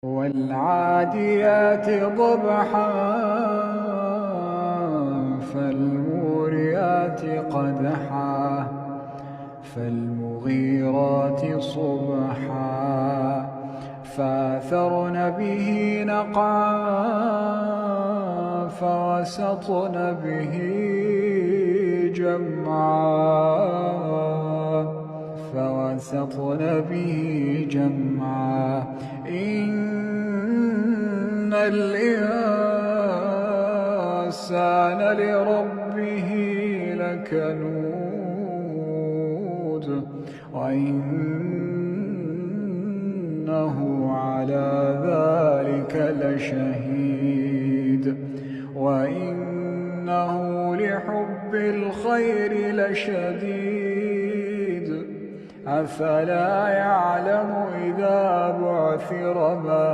والعاديات ضبحا فالموريات قدحا فالمغيرات صبحا فأثرن به نقعا فوسطن به جمعا إن الإنسان لربه لكنود وإنه على ذلك لشهيد وإنه لحب الخير لشديد أفلا يعلم إذا بعثر ما